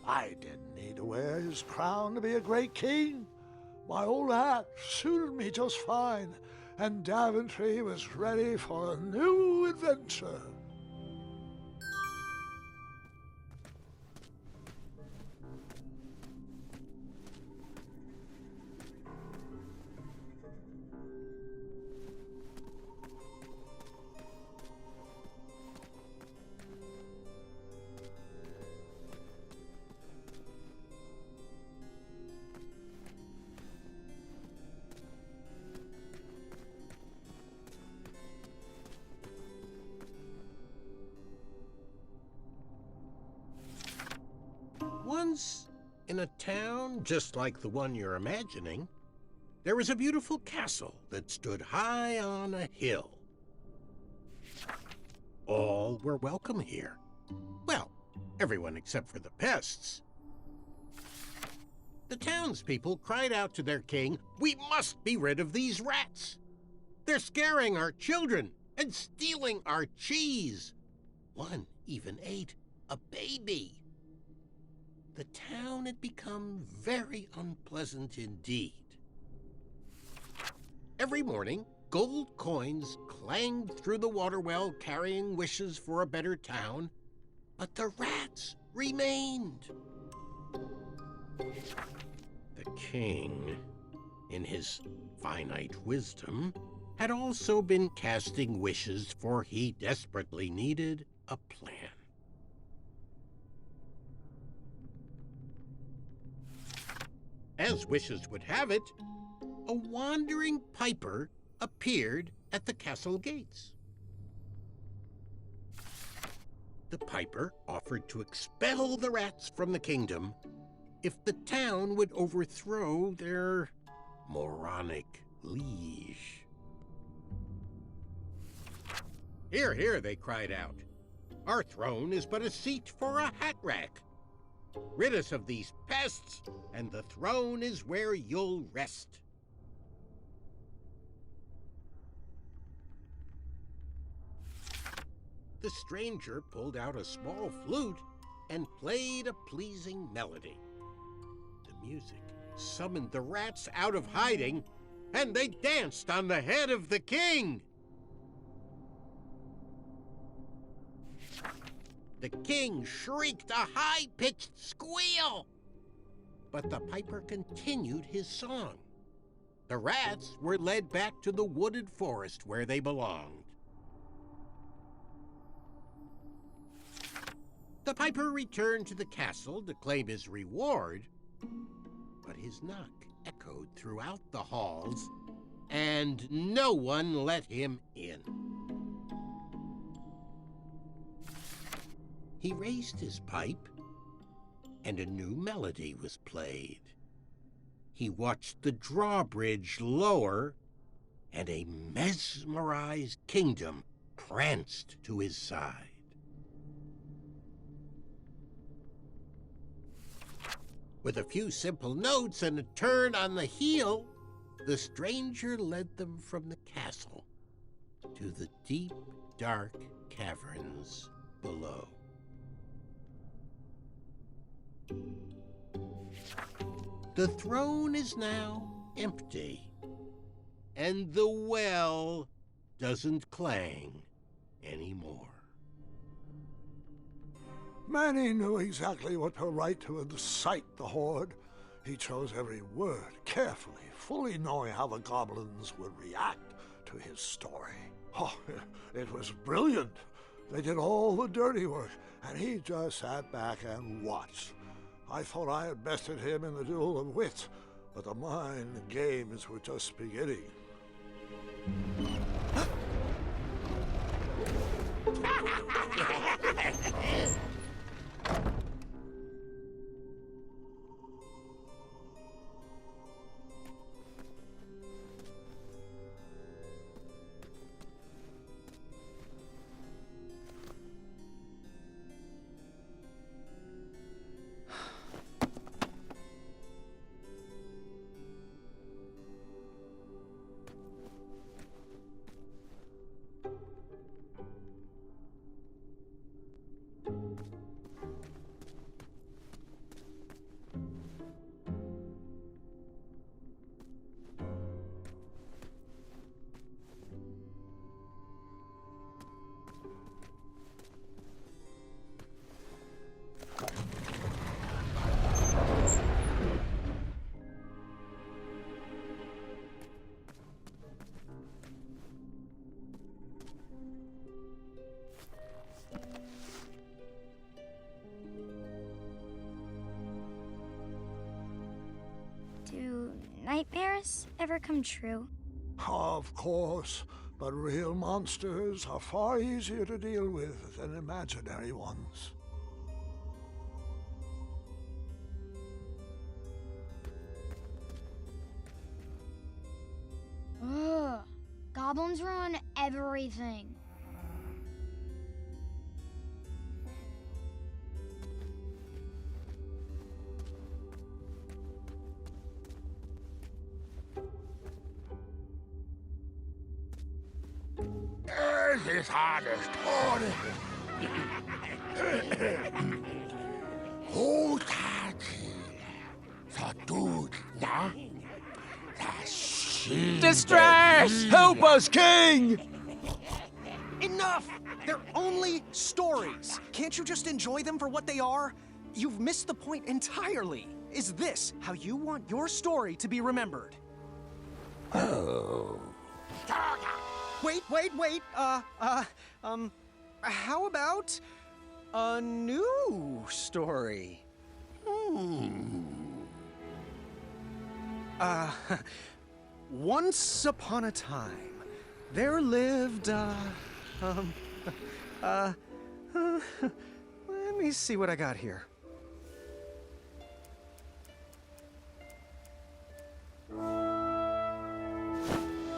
I didn't need to wear his crown to be a great king. My old hat suited me just fine, and Daventry was ready for a new adventure. Once, in a town just like the one you're imagining, there was a beautiful castle that stood high on a hill. All were welcome here. Well, everyone except for the pests. The townspeople cried out to their king, "We must be rid of these rats! They're scaring our children and stealing our cheese. One even ate a baby." The town had become very unpleasant indeed. Every morning, gold coins clanged through the water well carrying wishes for a better town, but the rats remained. The king, in his finite wisdom, had also been casting wishes, for he desperately needed a plan. As wishes would have it, a wandering piper appeared at the castle gates. The piper offered to expel the rats from the kingdom if the town would overthrow their moronic liege. "Hear, hear," they cried out. "Our throne is but a seat for a hat rack. Rid us of these pests, and the throne is where you'll rest." The stranger pulled out a small flute and played a pleasing melody. The music summoned the rats out of hiding, and they danced on the head of the king. The king shrieked a high-pitched squeal, but the piper continued his song. The rats were led back to the wooded forest where they belonged. The piper returned to the castle to claim his reward, but his knock echoed throughout the halls, and no one let him in. He raised his pipe, and a new melody was played. He watched the drawbridge lower, and a mesmerized kingdom pranced to his side. With a few simple notes and a turn on the heel, the stranger led them from the castle to the deep, dark caverns below. The throne is now empty, and the well doesn't clang anymore. Manny knew exactly what to write to incite the horde. He chose every word carefully, fully knowing how the goblins would react to his story. Oh, it was brilliant. They did all the dirty work, and he just sat back and watched. I thought I had bested him in the duel of wits, but the mind games were just beginning. Do nightmares ever come true? Of course, but real monsters are far easier to deal with than imaginary ones. Ugh, goblins ruin everything. Es ist alles tot. Distress! Help us, King! Enough! They're only stories. Can't you just enjoy them for what they are? You've missed the point entirely. Is this how you want your story to be remembered? Oh. Wait. How about a new story? Once upon a time, there lived, let me see what I got here.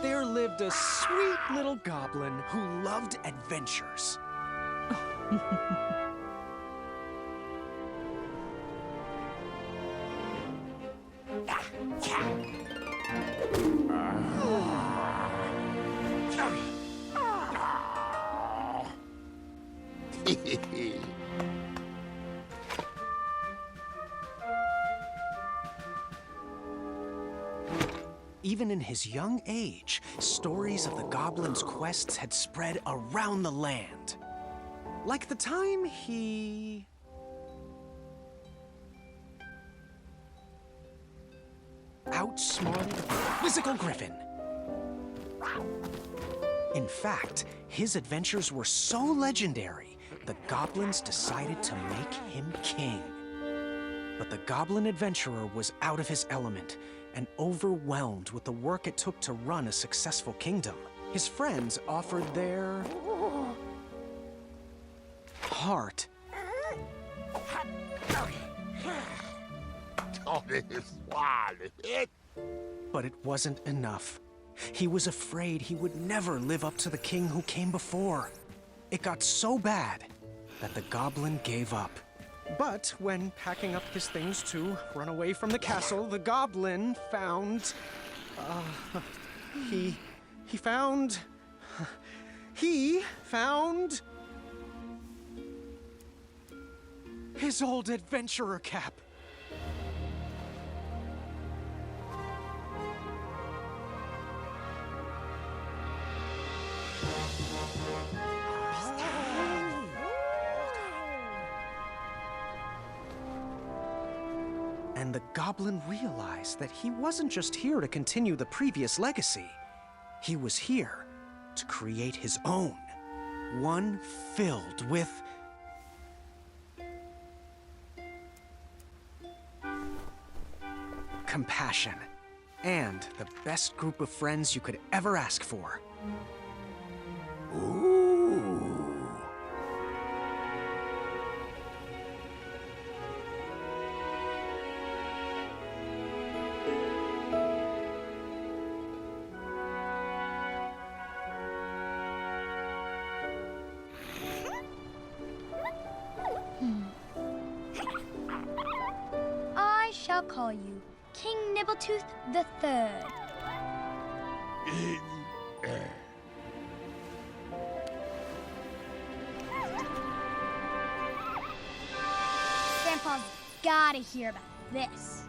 There lived a sweet little goblin who loved adventures. Even in his young age, stories of the goblin's quests had spread around the land. Like the time he outsmarted a quizzical griffin. In fact, his adventures were so legendary, the goblins decided to make him king. But the goblin adventurer was out of his element and overwhelmed with the work it took to run a successful kingdom. His friends offered their heart. But it wasn't enough. He was afraid he would never live up to the king who came before. It got so bad that the goblin gave up. But when packing up his things to run away from the castle, the goblin found... He found his old adventurer cap. And the goblin realized that he wasn't just here to continue the previous legacy. He was here to create his own. One filled with compassion, and the best group of friends you could ever ask for. Ooh. I shall call you King Nibbletooth the Third. Grandpa's gotta hear about this.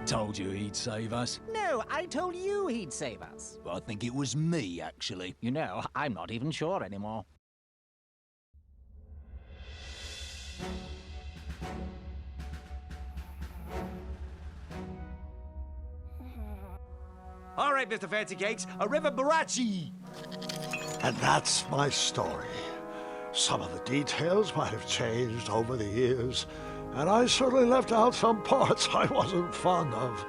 Told you he'd save us. No, I told you he'd save us. I think it was me, actually. You know, I'm not even sure anymore. All right, Mr. Fancy Cakes, a river barachi. And that's my story. Some of the details might have changed over the years, and I certainly left out some parts I wasn't fond of.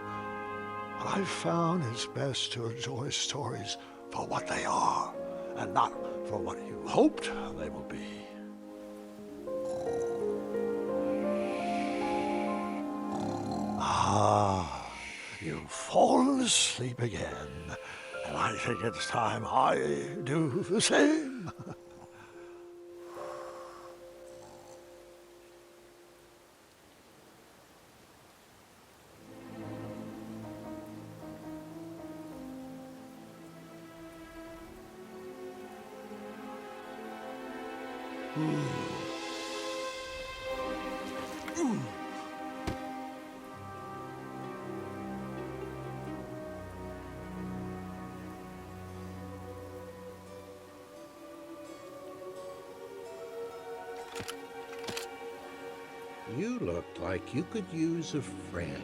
But I found it's best to enjoy stories for what they are, and not for what you hoped they would be. Ah, you've fallen asleep again, and I think it's time I do the same. You looked like you could use a friend.